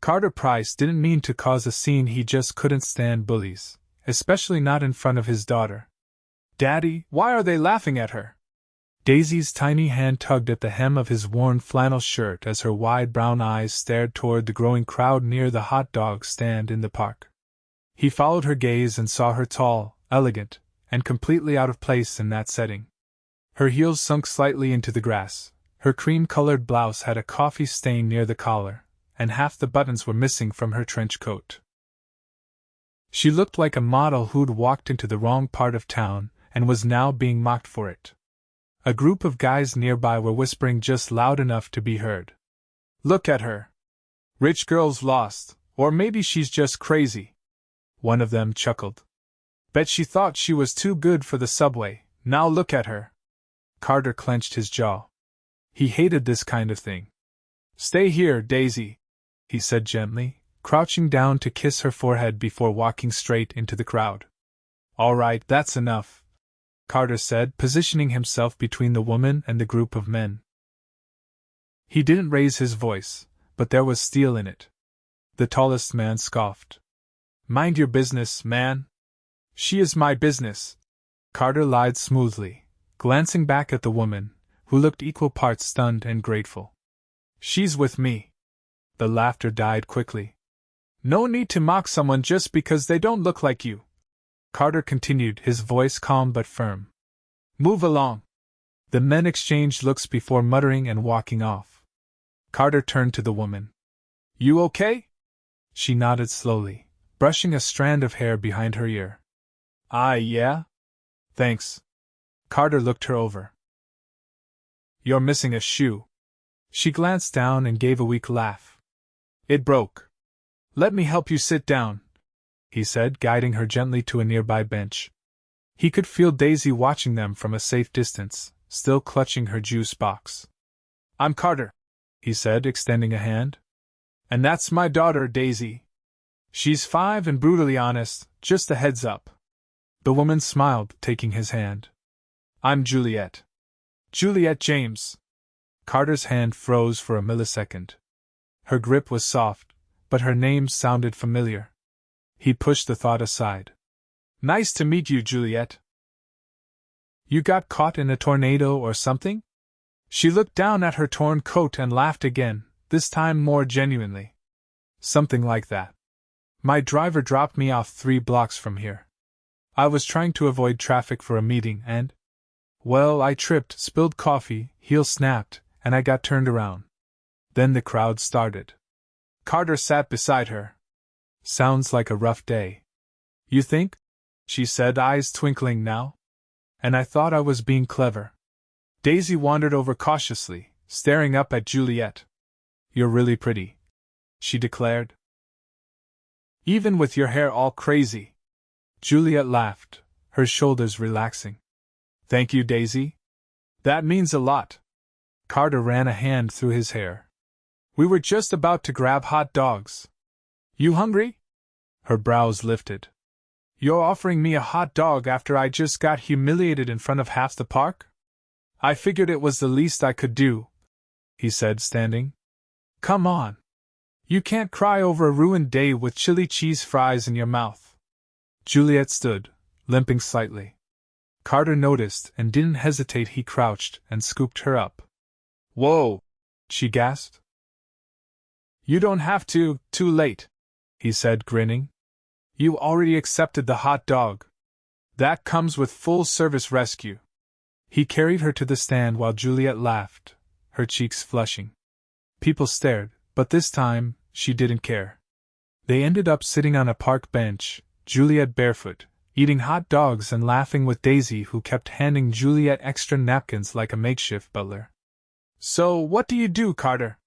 Carter Price didn't mean to cause a scene, he just couldn't stand bullies, especially not in front of his daughter. "Daddy, why are they laughing at her?" Daisy's tiny hand tugged at the hem of his worn flannel shirt as her wide brown eyes stared toward the growing crowd near the hot dog stand in the park. He followed her gaze and saw her tall, elegant, and completely out of place in that setting. Her heels sunk slightly into the grass, her cream-colored blouse had a coffee stain near the collar, and half the buttons were missing from her trench coat. She looked like a model who'd walked into the wrong part of town and was now being mocked for it. A group of guys nearby were whispering just loud enough to be heard. "Look at her. Rich girl's lost, or maybe she's just crazy." One of them chuckled. "Bet she thought she was too good for the subway, now look at her." Carter clenched his jaw. He hated this kind of thing. "Stay here, Daisy," he said gently, crouching down to kiss her forehead before walking straight into the crowd. "All right, that's enough," Carter said, positioning himself between the woman and the group of men. He didn't raise his voice, but there was steel in it. The tallest man scoffed. "Mind your business, man." "She is my business," Carter lied smoothly, glancing back at the woman, who looked equal parts stunned and grateful. "She's with me." The laughter died quickly. "No need to mock someone just because they don't look like you," Carter continued, his voice calm but firm. "Move along." The men exchanged looks before muttering and walking off. Carter turned to the woman. "You okay?" She nodded slowly, brushing a strand of hair behind her ear. Yeah. Thanks." Carter looked her over. "You're missing a shoe." She glanced down and gave a weak laugh. "It broke." "Let me help you sit down," he said, guiding her gently to a nearby bench. He could feel Daisy watching them from a safe distance, still clutching her juice box. "I'm Carter," he said, extending a hand. "And that's my daughter, Daisy. She's 5 and brutally honest, just a heads up." The woman smiled, taking his hand. "I'm Juliet. Juliet James." Carter's hand froze for a millisecond. Her grip was soft, but her name sounded familiar. He pushed the thought aside. "Nice to meet you, Juliet. You got caught in a tornado or something?" She looked down at her torn coat and laughed again, this time more genuinely. "Something like that. My driver dropped me off 3 blocks from here. I was trying to avoid traffic for a meeting and, well, I tripped, spilled coffee, heel snapped, and I got turned around. Then the crowd started." Carter sat beside her. "Sounds like a rough day." "You think?" she said, eyes twinkling now. "And I thought I was being clever." Daisy wandered over cautiously, staring up at Juliet. "You're really pretty," she declared. "Even with your hair all crazy." Juliet laughed, her shoulders relaxing. "Thank you, Daisy. That means a lot." Carter ran a hand through his hair. "We were just about to grab hot dogs. You hungry?" Her brows lifted. "You're offering me a hot dog after I just got humiliated in front of half the park?" "I figured it was the least I could do," he said, standing. "Come on. You can't cry over a ruined day with chili cheese fries in your mouth." Juliet stood, limping slightly. Carter noticed and didn't hesitate. He crouched and scooped her up. "Whoa!" she gasped. "You don't have to, too late," he said, grinning. "You already accepted the hot dog. That comes with full-service rescue." He carried her to the stand while Juliet laughed, her cheeks flushing. People stared, but this time, she didn't care. They ended up sitting on a park bench, Juliet barefoot, eating hot dogs and laughing with Daisy, who kept handing Juliet extra napkins like a makeshift butler. "So, what do you do, Carter?"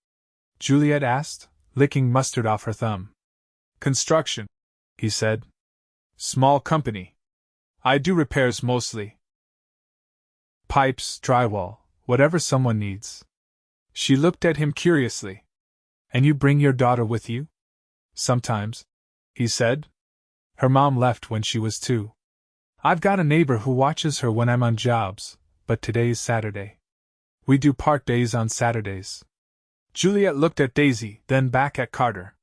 Juliet asked, licking mustard off her thumb. "Construction," he said. "Small company. I do repairs mostly. Pipes, drywall, whatever someone needs." She looked at him curiously. "And you bring your daughter with you?" "Sometimes," he said. "Her mom left when she was 2. I've got a neighbor who watches her when I'm on jobs, but today's Saturday. We do park days on Saturdays." Juliet looked at Daisy, then back at Carter.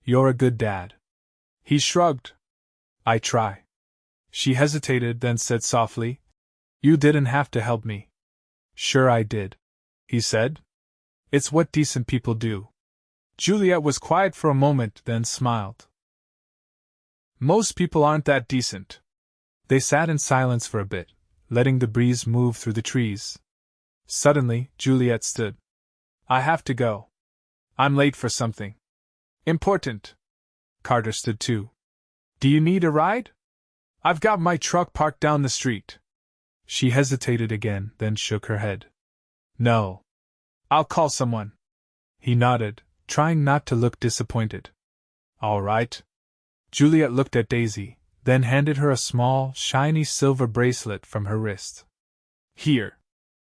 You're a good dad. He shrugged. I try. She hesitated, then said softly, You didn't have to help me. Sure I did, he said. It's what decent people do. Juliet was quiet for a moment, then smiled. Most people aren't that decent. They sat in silence for a bit, letting the breeze move through the trees. Suddenly, Juliet stood. I have to go. I'm late for something important. Carter stood too. Do you need a ride? I've got my truck parked down the street. She hesitated again, then shook her head. No. I'll call someone. He nodded, trying not to look disappointed. All right. Juliet looked at Daisy, then handed her a small, shiny silver bracelet from her wrist. Here.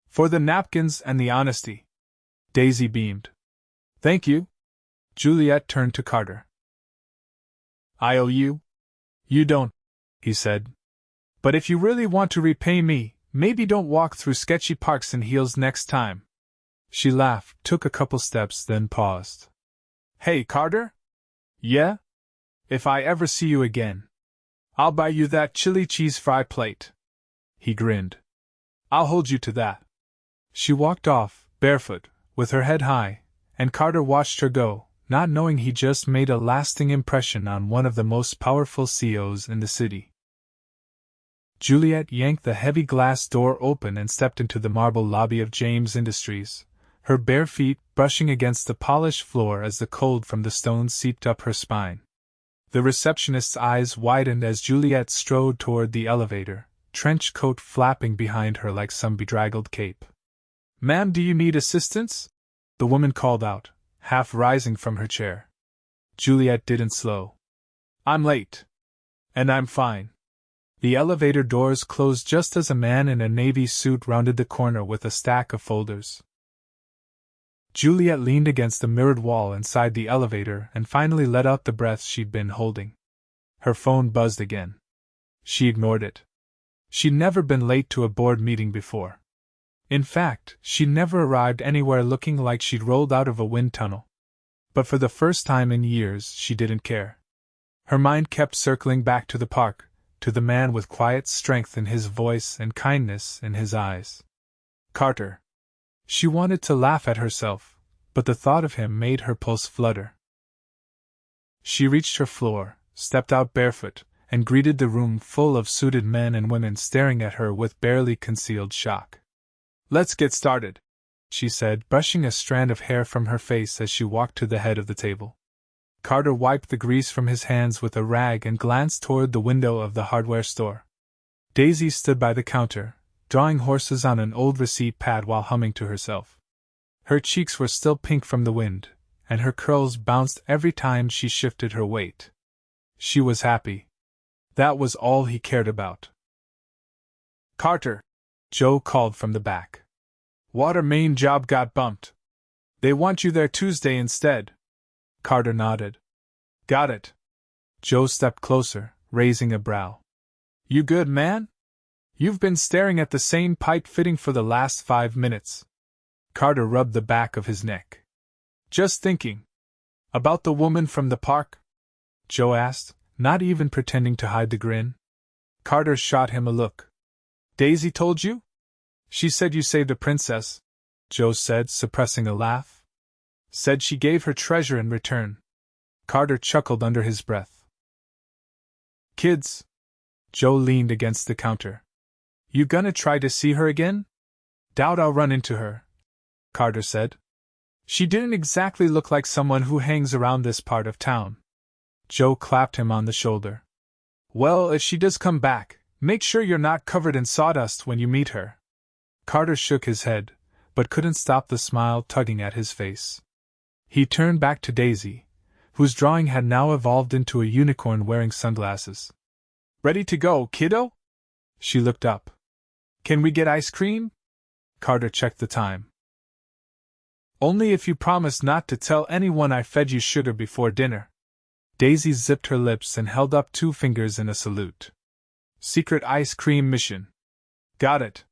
For the napkins and the honesty. Daisy beamed. Thank you. Juliet turned to Carter. I owe you? You don't, he said. But if you really want to repay me, maybe don't walk through sketchy parks in heels next time. She laughed, took a couple steps, then paused. Hey, Carter? Yeah? If I ever see you again, I'll buy you that chili cheese fry plate. He grinned. I'll hold you to that. She walked off, barefoot, with her head high, and Carter watched her go, not knowing he just made a lasting impression on one of the most powerful CEOs in the city. Juliet yanked the heavy glass door open and stepped into the marble lobby of James Industries, her bare feet brushing against the polished floor as the cold from the stones seeped up her spine. The receptionist's eyes widened as Juliet strode toward the elevator, trench coat flapping behind her like some bedraggled cape. Ma'am, do you need assistance? The woman called out, half rising from her chair. Juliet didn't slow. I'm late. And I'm fine. The elevator doors closed just as a man in a navy suit rounded the corner with a stack of folders. Juliet leaned against the mirrored wall inside the elevator and finally let out the breath she'd been holding. Her phone buzzed again. She ignored it. She'd never been late to a board meeting before. In fact, she'd never arrived anywhere looking like she'd rolled out of a wind tunnel. But for the first time in years, she didn't care. Her mind kept circling back to the park, to the man with quiet strength in his voice and kindness in his eyes. Carter. She wanted to laugh at herself, but the thought of him made her pulse flutter. She reached her floor, stepped out barefoot, and greeted the room full of suited men and women staring at her with barely concealed shock. Let's get started, she said, brushing a strand of hair from her face as she walked to the head of the table. Carter wiped the grease from his hands with a rag and glanced toward the window of the hardware store. Daisy stood by the counter, drawing horses on an old receipt pad while humming to herself. Her cheeks were still pink from the wind, and her curls bounced every time she shifted her weight. She was happy. That was all he cared about. Carter, Joe called from the back. Water main job got bumped. They want you there Tuesday instead. Carter nodded. Got it. Joe stepped closer, raising a brow. You good, man? You've been staring at the same pipe fitting for the last 5 minutes. Carter rubbed the back of his neck. Just thinking. About the woman from the park? Joe asked, not even pretending to hide the grin. Carter shot him a look. Daisy told you? She said you saved a princess, Joe said, suppressing a laugh. Said she gave her treasure in return. Carter chuckled under his breath. Kids? Joe leaned against the counter. You gonna try to see her again? Doubt I'll run into her, Carter said. She didn't exactly look like someone who hangs around this part of town. Joe clapped him on the shoulder. Well, if she does come back, make sure you're not covered in sawdust when you meet her. Carter shook his head, but couldn't stop the smile tugging at his face. He turned back to Daisy, whose drawing had now evolved into a unicorn wearing sunglasses. Ready to go, kiddo? She looked up. Can we get ice cream? Carter checked the time. Only if you promise not to tell anyone I fed you sugar before dinner. Daisy zipped her lips and held up 2 fingers in a salute. Secret ice cream mission. Got it.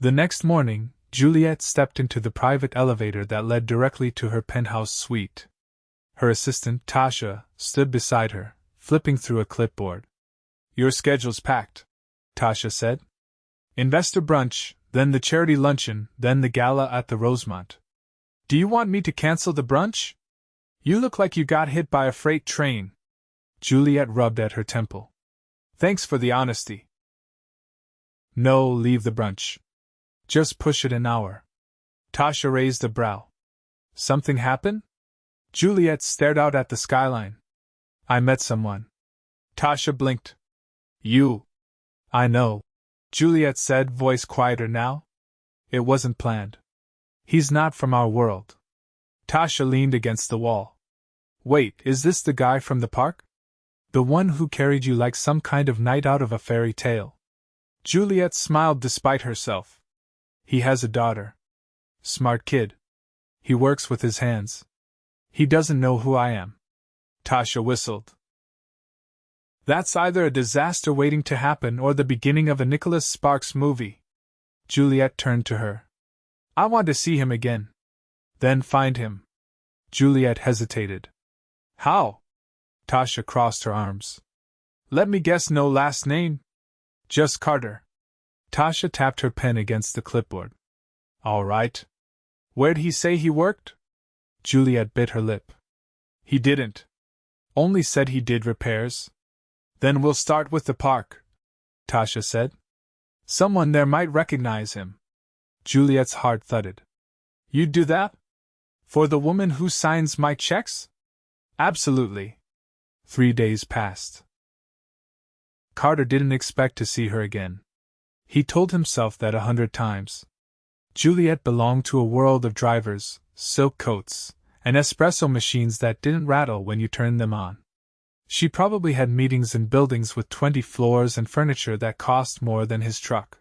The next morning, Juliet stepped into the private elevator that led directly to her penthouse suite. Her assistant, Tasha, stood beside her, flipping through a clipboard. Your schedule's packed, Tasha said. Investor brunch, then the charity luncheon, then the gala at the Rosemont. Do you want me to cancel the brunch? You look like you got hit by a freight train. Juliet rubbed at her temple. Thanks for the honesty. No, leave the brunch. Just push it an hour. Tasha raised a brow. Something happen? Juliet stared out at the skyline. I met someone. Tasha blinked. You. I know, Juliet said, voice quieter now. It wasn't planned. He's not from our world. Tasha leaned against the wall. Wait, is this the guy from the park? The one who carried you like some kind of knight out of a fairy tale? Juliet smiled despite herself. He has a daughter. Smart kid. He works with his hands. He doesn't know who I am. Tasha whistled. That's either a disaster waiting to happen or the beginning of a Nicholas Sparks movie. Juliet turned to her. I want to see him again. Then find him. Juliet hesitated. How? Tasha crossed her arms. Let me guess, no last name? Just Carter. Tasha tapped her pen against the clipboard. All right. Where'd he say he worked? Juliet bit her lip. He didn't. Only said he did repairs. Then we'll start with the park, Tasha said. Someone there might recognize him. Juliet's heart thudded. You'd do that? For the woman who signs my checks? Absolutely. 3 days passed. Carter didn't expect to see her again. He told himself that 100 times. Juliet belonged to a world of drivers, silk coats, and espresso machines that didn't rattle when you turned them on. She probably had meetings in buildings with 20 floors and furniture that cost more than his truck.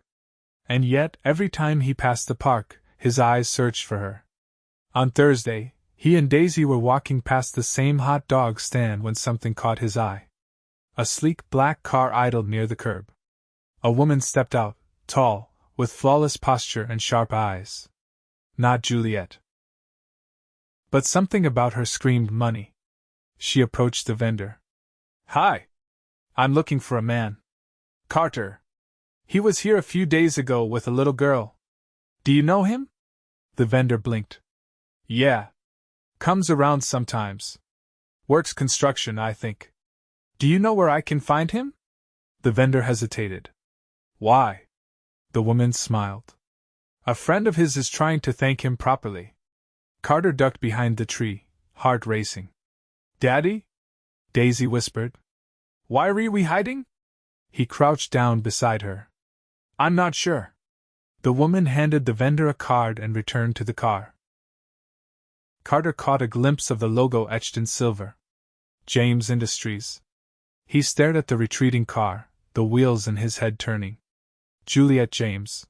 And yet, every time he passed the park, his eyes searched for her. On Thursday, he and Daisy were walking past the same hot dog stand when something caught his eye. A sleek black car idled near the curb. A woman stepped out, tall, with flawless posture and sharp eyes. Not Juliet. But something about her screamed money. She approached the vendor. Hi. I'm looking for a man. Carter. He was here a few days ago with a little girl. Do you know him? The vendor blinked. Yeah. Comes around sometimes. Works construction, I think. Do you know where I can find him? The vendor hesitated. Why? The woman smiled. A friend of his is trying to thank him properly. Carter ducked behind the tree, heart racing. Daddy? Daisy whispered. Why were we hiding? He crouched down beside her. I'm not sure. The woman handed the vendor a card and returned to the car. Carter caught a glimpse of the logo etched in silver. James Industries. He stared at the retreating car, the wheels in his head turning. Juliet James.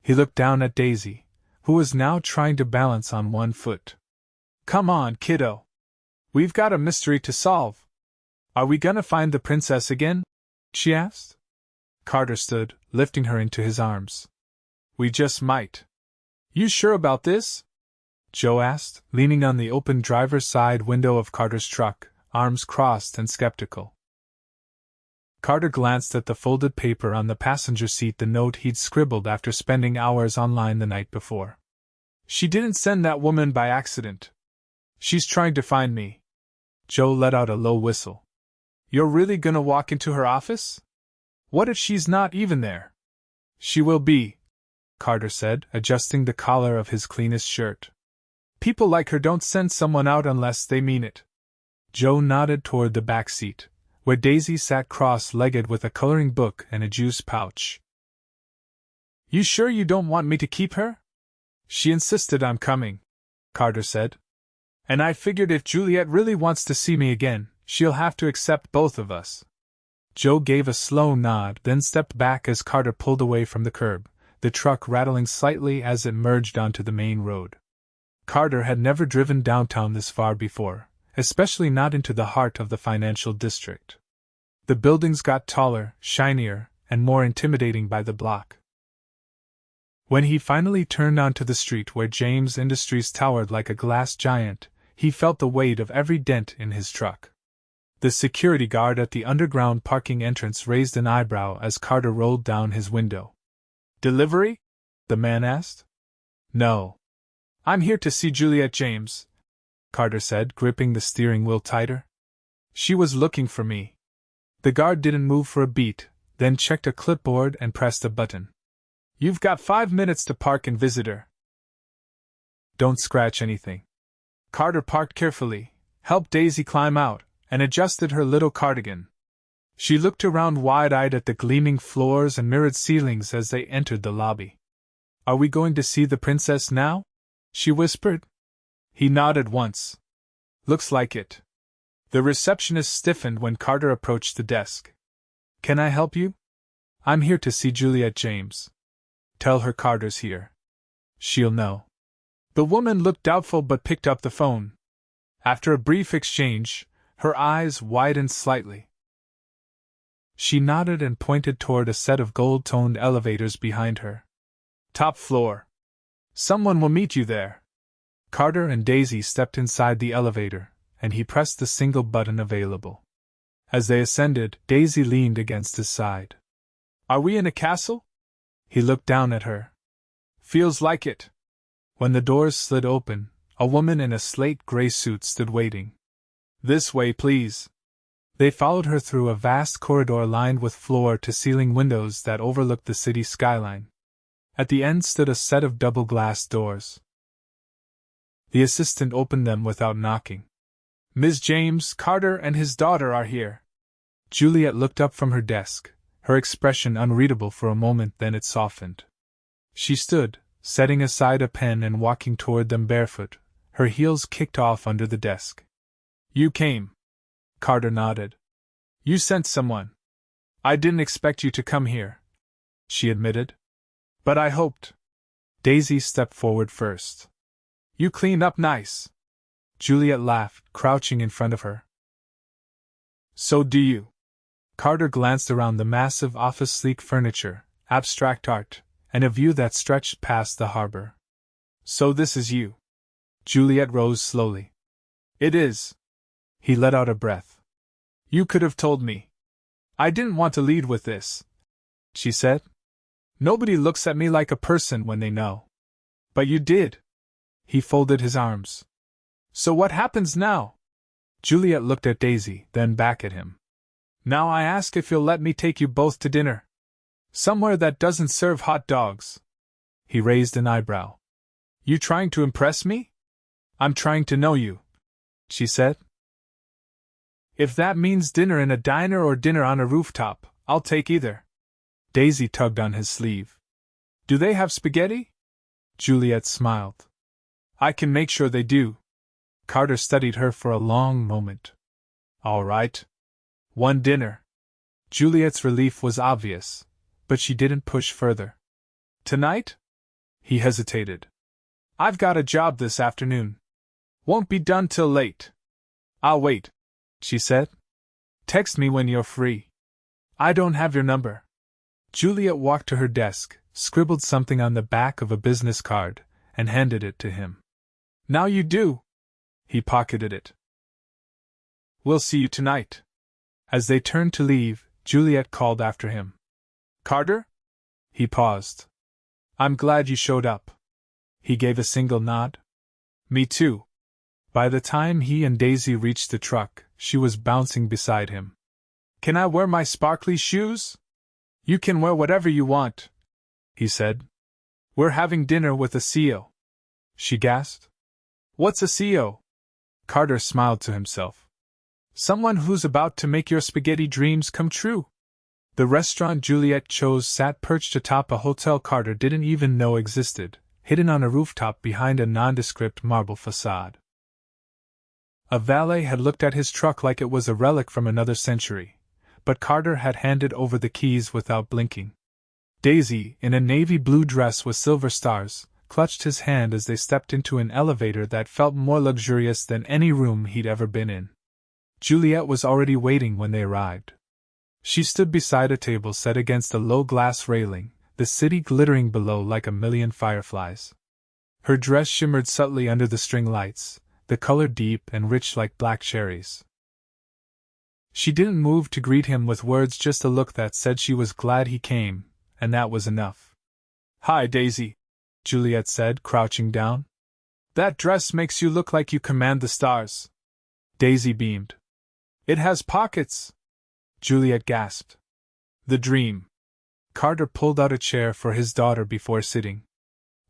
He looked down at Daisy, who was now trying to balance on one foot. Come on, kiddo. We've got a mystery to solve. Are we gonna find the princess again? She asked. Carter stood, lifting her into his arms. We just might. You sure about this? Joe asked, leaning on the open driver's side window of Carter's truck, arms crossed and skeptical. Carter glanced at the folded paper on the passenger seat, the note he'd scribbled after spending hours online the night before. She didn't send that woman by accident. She's trying to find me. Joe let out a low whistle. You're really gonna walk into her office? What if she's not even there? She will be, Carter said, adjusting the collar of his cleanest shirt. People like her don't send someone out unless they mean it. Joe nodded toward the back seat, where Daisy sat cross-legged with a coloring book and a juice pouch. You sure you don't want me to keep her? She insisted I'm coming, Carter said. And I figured if Juliet really wants to see me again, she'll have to accept both of us. Joe gave a slow nod, then stepped back as Carter pulled away from the curb, the truck rattling slightly as it merged onto the main road. Carter had never driven downtown this far before, especially not into the heart of the financial district. The buildings got taller, shinier, and more intimidating by the block. When he finally turned onto the street where James Industries towered like a glass giant, He felt the weight of every dent in his truck. The security guard at the underground parking entrance raised an eyebrow as Carter rolled down his window. "Delivery?" the man asked. "No. I'm here to see Juliet James," Carter said, gripping the steering wheel tighter. "She was looking for me." The guard didn't move for a beat, then checked a clipboard and pressed a button. "You've got 5 minutes to park and visit her. Don't scratch anything." Carter parked carefully, helped Daisy climb out, and adjusted her little cardigan. She looked around wide-eyed at the gleaming floors and mirrored ceilings as they entered the lobby. "Are we going to see the princess now?" she whispered. He nodded once. "Looks like it." The receptionist stiffened when Carter approached the desk. "Can I help you?" "I'm here to see Juliet James." "Tell her Carter's here. She'll know." The woman looked doubtful but picked up the phone. After a brief exchange, her eyes widened slightly. She nodded and pointed toward a set of gold-toned elevators behind her. "Top floor. Someone will meet you there." Carter and Daisy stepped inside the elevator, and he pressed the single button available. As they ascended, Daisy leaned against his side. "Are we in a castle?" He looked down at her. "Feels like it." When the doors slid open, a woman in a slate-gray suit stood waiting. "This way, please." They followed her through a vast corridor lined with floor-to-ceiling windows that overlooked the city skyline. At the end stood a set of double-glass doors. The assistant opened them without knocking. "Ms. James, Carter and his daughter are here." Juliet looked up from her desk, her expression unreadable for a moment, then it softened. She stood, setting aside a pen and walking toward them barefoot, her heels kicked off under the desk. "You came." Carter nodded. "You sent someone." "I didn't expect you to come here," she admitted. "But I hoped." Daisy stepped forward first. "You clean up nice." Juliet laughed, crouching in front of her. "So do you." Carter glanced around the massive office, sleek furniture, abstract art, and a view that stretched past the harbor. "So this is you." Juliet rose slowly. "It is." He let out a breath. "You could have told me." "I didn't want to lead with this," she said. "Nobody looks at me like a person when they know." "But you did." He folded his arms. "So what happens now?" Juliet looked at Daisy, then back at him. "Now I ask if you'll let me take you both to dinner. Somewhere that doesn't serve hot dogs." He raised an eyebrow. "You trying to impress me?" "I'm trying to know you," she said. "If that means dinner in a diner or dinner on a rooftop, I'll take either." Daisy tugged on his sleeve. "Do they have spaghetti?" Juliet smiled. "I can make sure they do." Carter studied her for a long moment. "All right. One dinner." Juliet's relief was obvious, but she didn't push further. "Tonight?" He hesitated. "I've got a job this afternoon. Won't be done till late." "I'll wait," she said. "Text me when you're free." "I don't have your number." Juliet walked to her desk, scribbled something on the back of a business card, and handed it to him. "Now you do." He pocketed it. "We'll see you tonight." As they turned to leave, Juliet called after him. "Carter?" He paused. "I'm glad you showed up." He gave a single nod. "Me too." By the time he and Daisy reached the truck, she was bouncing beside him. "Can I wear my sparkly shoes?" "You can wear whatever you want," he said. "We're having dinner with a CEO." She gasped. "What's a CEO?" Carter smiled to himself. "Someone who's about to make your spaghetti dreams come true." The restaurant Juliet chose sat perched atop a hotel Carter didn't even know existed, hidden on a rooftop behind a nondescript marble facade. A valet had looked at his truck like it was a relic from another century, but Carter had handed over the keys without blinking. Daisy, in a navy blue dress with silver stars, clutched his hand as they stepped into an elevator that felt more luxurious than any room he'd ever been in. Juliet was already waiting when they arrived. She stood beside a table set against a low glass railing, the city glittering below like a million fireflies. Her dress shimmered subtly under the string lights, the color deep and rich like black cherries. She didn't move to greet him with words, just a look that said she was glad he came, and that was enough. "Hi, Daisy," Juliet said, crouching down. "That dress makes you look like you command the stars." Daisy beamed. "It has pockets," Juliet gasped. "The dream." Carter pulled out a chair for his daughter before sitting.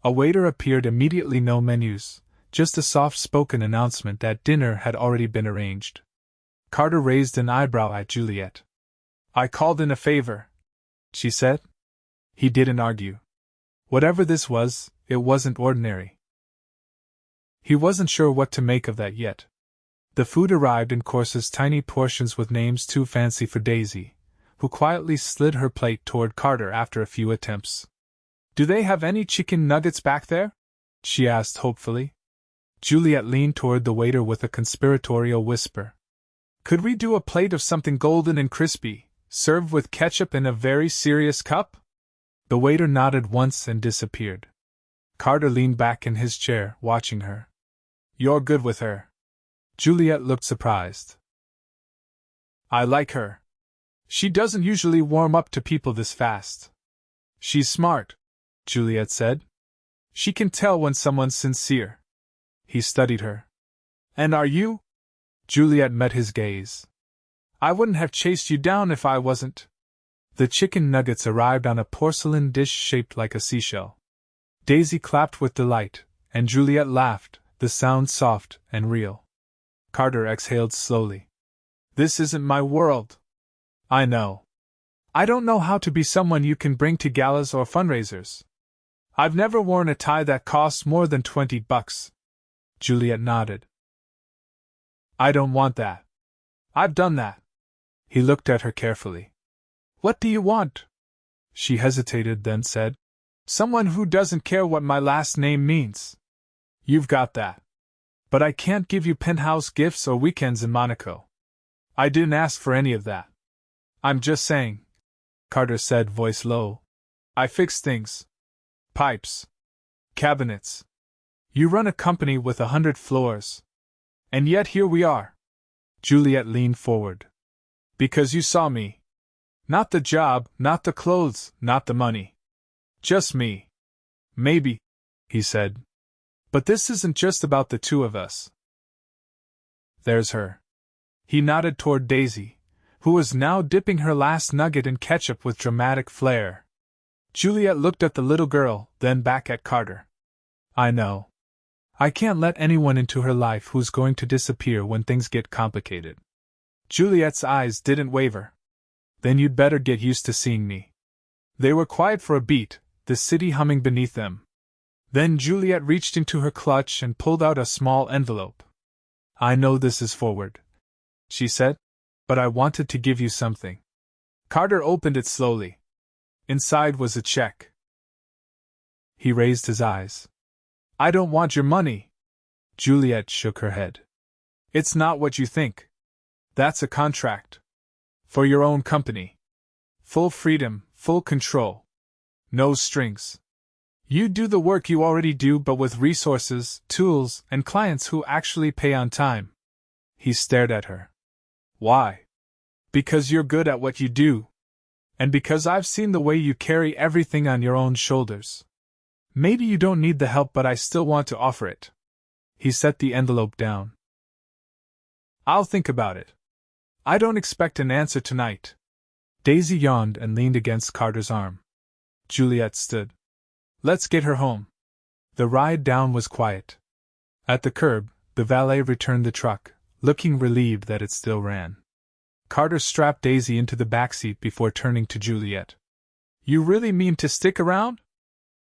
A waiter appeared immediately. No menus, just a soft-spoken announcement that dinner had already been arranged. Carter raised an eyebrow at Juliet. "I called in a favor," she said. He didn't argue. Whatever this was, it wasn't ordinary. He wasn't sure what to make of that yet. The food arrived in courses, tiny portions with names too fancy for Daisy, who quietly slid her plate toward Carter after a few attempts. "Do they have any chicken nuggets back there?" she asked hopefully. Juliet leaned toward the waiter with a conspiratorial whisper. "Could we do a plate of something golden and crispy, served with ketchup in a very serious cup?" The waiter nodded once and disappeared. Carter leaned back in his chair, watching her. "You're good with her." Juliet looked surprised. "I like her. She doesn't usually warm up to people this fast." "She's smart," Juliet said. "She can tell when someone's sincere." He studied her. "And are you?" Juliet met his gaze. "I wouldn't have chased you down if I wasn't." The chicken nuggets arrived on a porcelain dish shaped like a seashell. Daisy clapped with delight, and Juliet laughed, the sound soft and real. Carter exhaled slowly. "This isn't my world." "I know. I don't know how to be someone you can bring to galas or fundraisers. I've never worn a tie that costs more than $20. Juliet nodded. "I don't want that. I've done that." He looked at her carefully. "What do you want?" She hesitated, then said, "Someone who doesn't care what my last name means." "You've got that. But I can't give you penthouse gifts or weekends in Monaco. I didn't ask for any of that. I'm just saying," Carter said, voice low. "I fix things. Pipes. Cabinets. You run a company with 100 floors. And yet here we are." Juliet leaned forward. "Because you saw me. Not the job, not the clothes, not the money. Just me." "Maybe," he said. "But this isn't just about the two of us. There's her." He nodded toward Daisy, who was now dipping her last nugget in ketchup with dramatic flair. Juliet looked at the little girl, then back at Carter. "I know. I can't let anyone into her life who's going to disappear when things get complicated." Juliet's eyes didn't waver. "Then you'd better get used to seeing me." They were quiet for a beat, the city humming beneath them. Then Juliet reached into her clutch and pulled out a small envelope. "I know this is forward," she said, "but I wanted to give you something." Carter opened it slowly. Inside was a check. He raised his eyes. "I don't want your money." Juliet shook her head. "It's not what you think. That's a contract. For your own company. Full freedom, full control. No strings. You do the work you already do, but with resources, tools, and clients who actually pay on time." He stared at her. "Why?" "Because you're good at what you do. And because I've seen the way you carry everything on your own shoulders. Maybe you don't need the help, but I still want to offer it." He set the envelope down. "I'll think about it. I don't expect an answer tonight." Daisy yawned and leaned against Carter's arm. Juliet stood. "Let's get her home." The ride down was quiet. At the curb, the valet returned the truck, looking relieved that it still ran. Carter strapped Daisy into the backseat before turning to Juliet. "You really mean to stick around?"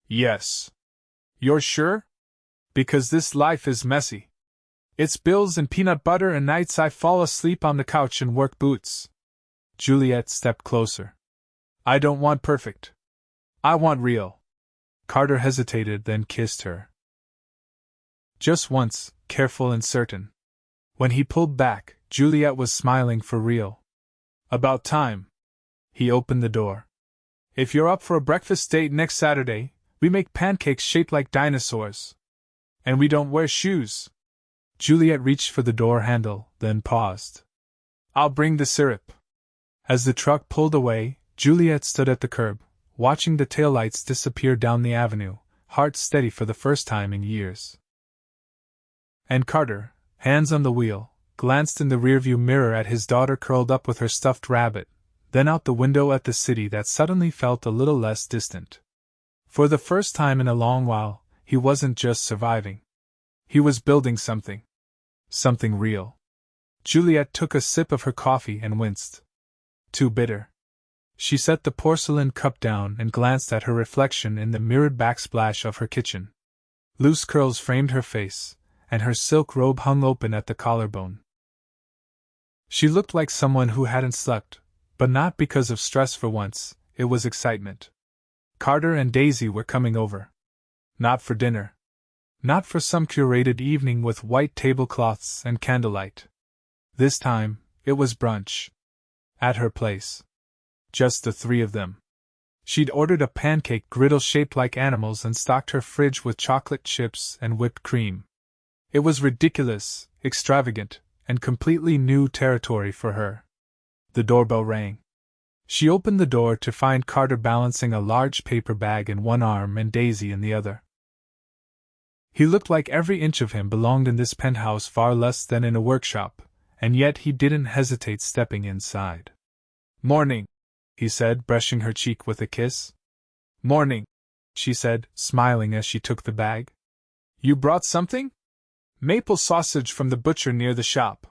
"Yes." "You're sure?" "Because this life is messy. It's bills and peanut butter and nights I fall asleep on the couch in work boots." Juliet stepped closer. "I don't want perfect. I want real." Carter hesitated, then kissed her. Just once, careful and certain. When he pulled back, Juliet was smiling for real. "About time." He opened the door. "If you're up for a breakfast date next Saturday, we make pancakes shaped like dinosaurs. And we don't wear shoes." Juliet reached for the door handle, then paused. I'll bring the syrup. As the truck pulled away, Juliet stood at the curb, watching the taillights disappear down the avenue, heart steady for the first time in years. And Carter, hands on the wheel, glanced in the rearview mirror at his daughter curled up with her stuffed rabbit, then out the window at the city that suddenly felt a little less distant. For the first time in a long while, he wasn't just surviving. He was building something. Something real. Juliet took a sip of her coffee and winced. Too bitter. She set the porcelain cup down and glanced at her reflection in the mirrored backsplash of her kitchen. Loose curls framed her face, and her silk robe hung open at the collarbone. She looked like someone who hadn't slept, but not because of stress for once, it was excitement. Carter and Daisy were coming over. Not for dinner. Not for some curated evening with white tablecloths and candlelight. This time, it was brunch. At her place. Just the three of them. She'd ordered a pancake griddle shaped like animals and stocked her fridge with chocolate chips and whipped cream. It was ridiculous, extravagant, and completely new territory for her. The doorbell rang. She opened the door to find Carter balancing a large paper bag in one arm and Daisy in the other. He looked like every inch of him belonged in this penthouse far less than in a workshop, and yet he didn't hesitate stepping inside. "Morning," he said, brushing her cheek with a kiss. "Morning," she said, smiling as she took the bag. "You brought something?" "Maple sausage from the butcher near the shop.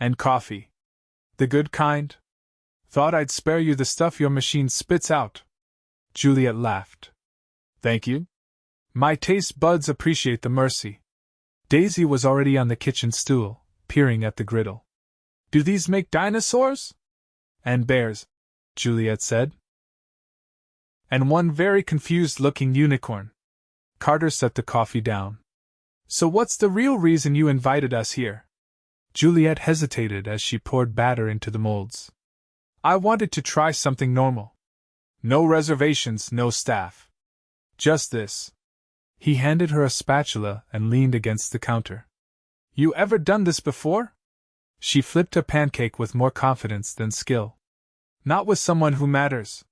And coffee. The good kind? Thought I'd spare you the stuff your machine spits out." Juliet laughed. "Thank you. My taste buds appreciate the mercy." Daisy was already on the kitchen stool, peering at the griddle. "Do these make dinosaurs?" "And bears," Juliet said. "And one very confused-looking unicorn." Carter set the coffee down. "So what's the real reason you invited us here?" Juliet hesitated as she poured batter into the molds. "I wanted to try something normal. No reservations, no staff. Just this." He handed her a spatula and leaned against the counter. "You ever done this before?" She flipped a pancake with more confidence than skill. "Not with someone who matters,"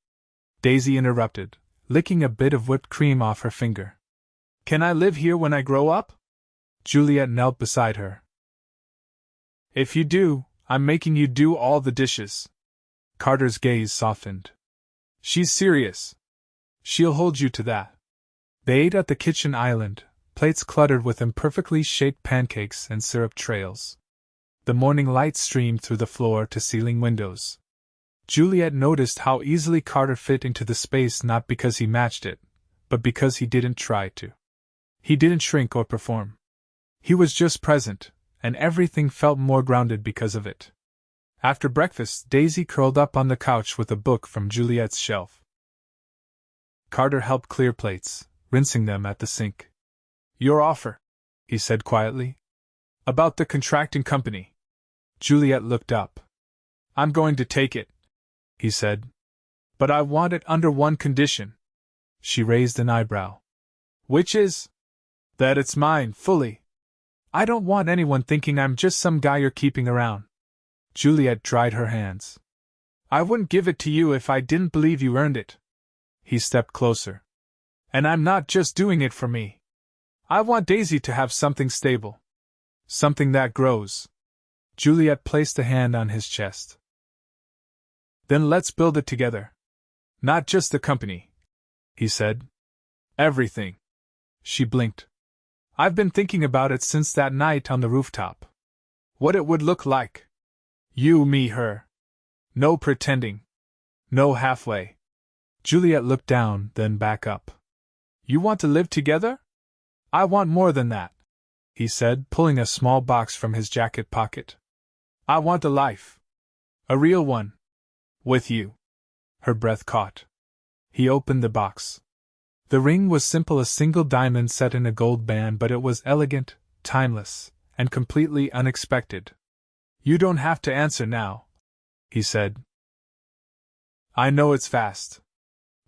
Daisy interrupted, licking a bit of whipped cream off her finger. "Can I live here when I grow up?" Juliet knelt beside her. "If you do, I'm making you do all the dishes." Carter's gaze softened. "She's serious. She'll hold you to that." They ate at the kitchen island, plates cluttered with imperfectly shaped pancakes and syrup trails. The morning light streamed through the floor-to-ceiling windows. Juliet noticed how easily Carter fit into the space, not because he matched it, but because he didn't try to. He didn't shrink or perform. He was just present, and everything felt more grounded because of it. After breakfast, Daisy curled up on the couch with a book from Juliet's shelf. Carter helped clear plates, rinsing them at the sink. "Your offer," he said quietly. "About the contracting company." Juliet looked up. "I'm going to take it," he said. "But I want it under one condition." She raised an eyebrow. "Which is?" "That it's mine, fully. I don't want anyone thinking I'm just some guy you're keeping around." Juliet dried her hands. "I wouldn't give it to you if I didn't believe you earned it." He stepped closer. "And I'm not just doing it for me. I want Daisy to have something stable. Something that grows." Juliet placed a hand on his chest. "Then let's build it together. Not just the company," he said. "Everything." She blinked. "I've been thinking about it since that night on the rooftop. What it would look like. You, me, her. No pretending. No halfway." Juliet looked down, then back up. "You want to live together?" "I want more than that," he said, pulling a small box from his jacket pocket. "I want a life. A real one. With you." Her breath caught. He opened the box. The ring was simple, a single diamond set in a gold band, but it was elegant, timeless, and completely unexpected. "You don't have to answer now," he said. "I know it's fast."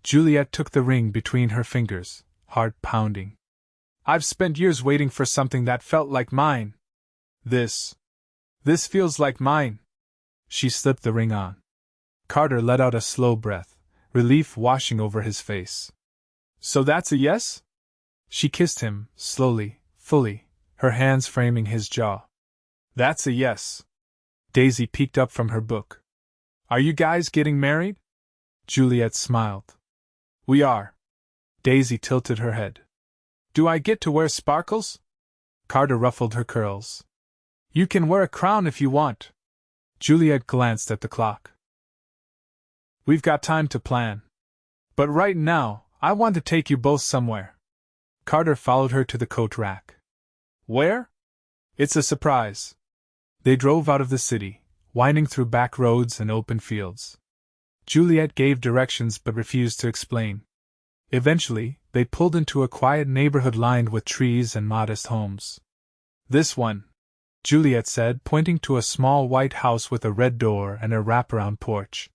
Juliet took the ring between her fingers, heart pounding. "I've spent years waiting for something that felt like mine." This feels like mine. She slipped the ring on. Carter let out a slow breath, relief washing over his face. So that's a yes? She kissed him, slowly, fully, her hands framing his jaw. That's a yes. Daisy peeked up from her book. Are you guys getting married? Juliet smiled. We are. Daisy tilted her head. Do I get to wear sparkles? Carter ruffled her curls. You can wear a crown if you want. Juliet glanced at the clock. We've got time to plan. But right now, I want to take you both somewhere. Carter followed her to the coat rack. Where? It's a surprise. They drove out of the city, winding through back roads and open fields. Juliet gave directions but refused to explain. Eventually, they pulled into a quiet neighborhood lined with trees and modest homes. This one, Juliet said, pointing to a small white house with a red door and a wraparound porch.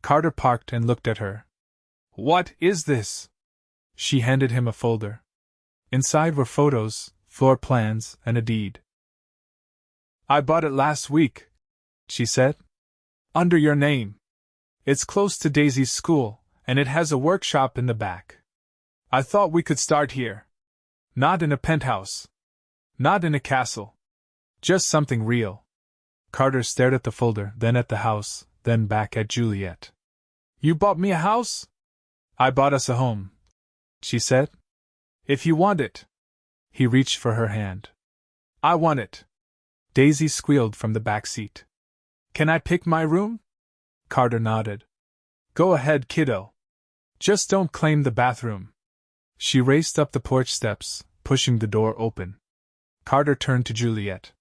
Carter parked and looked at her. What is this? She handed him a folder. Inside were photos, floor plans, and a deed. I bought it last week, she said. Under your name. It's close to Daisy's school, and it has a workshop in the back. I thought we could start here. Not in a penthouse. Not in a castle. Just something real. Carter stared at the folder, then at the house, then back at Juliet. You bought me a house? I bought us a home, she said. If you want it. He reached for her hand. I want it. Daisy squealed from the back seat. Can I pick my room? Carter nodded. Go ahead, kiddo. Just don't claim the bathroom. She raced up the porch steps, pushing the door open. Carter turned to Juliet.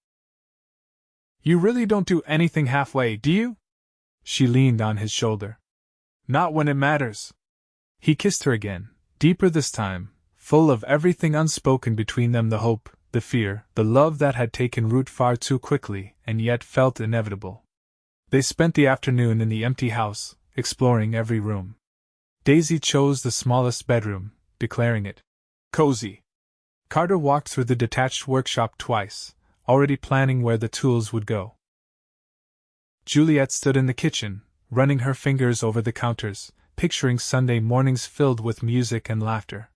You really don't do anything halfway, do you? She leaned on his shoulder. Not when it matters. He kissed her again, deeper this time, full of everything unspoken between them, the hope, the fear, the love that had taken root far too quickly and yet felt inevitable. They spent the afternoon in the empty house, exploring every room. Daisy chose the smallest bedroom, declaring it cozy. Carter walked through the detached workshop twice, already planning where the tools would go. Juliet stood in the kitchen, running her fingers over the counters, picturing Sunday mornings filled with music and laughter.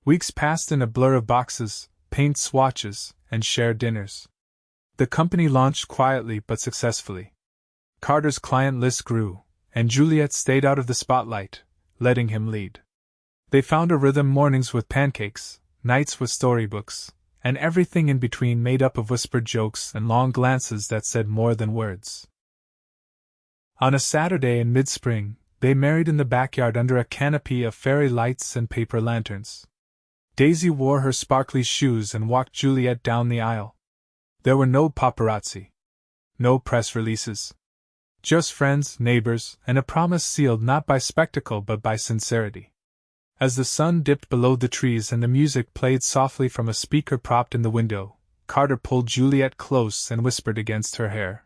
Weeks passed in a blur of boxes, paint swatches, and shared dinners. The company launched quietly but successfully. Carter's client list grew, and Juliet stayed out of the spotlight, letting him lead. They found a rhythm: mornings with pancakes, nights with storybooks, and everything in between made up of whispered jokes and long glances that said more than words. On a Saturday in mid-spring, they married in the backyard under a canopy of fairy lights and paper lanterns. Daisy wore her sparkly shoes and walked Juliet down the aisle. There were no paparazzi. No press releases. Just friends, neighbors, and a promise sealed not by spectacle but by sincerity. As the sun dipped below the trees and the music played softly from a speaker propped in the window, Carter pulled Juliet close and whispered against her hair.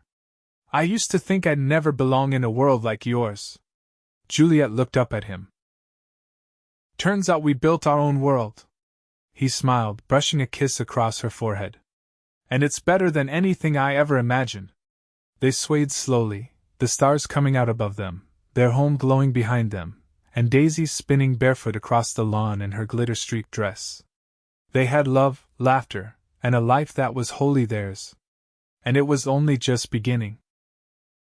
I used to think I'd never belong in a world like yours. Juliet looked up at him. Turns out we built our own world. He smiled, brushing a kiss across her forehead. And it's better than anything I ever imagined. They swayed slowly, the stars coming out above them, their home glowing behind them, and Daisy spinning barefoot across the lawn in her glitter-streaked dress. They had love, laughter, and a life that was wholly theirs. And it was only just beginning.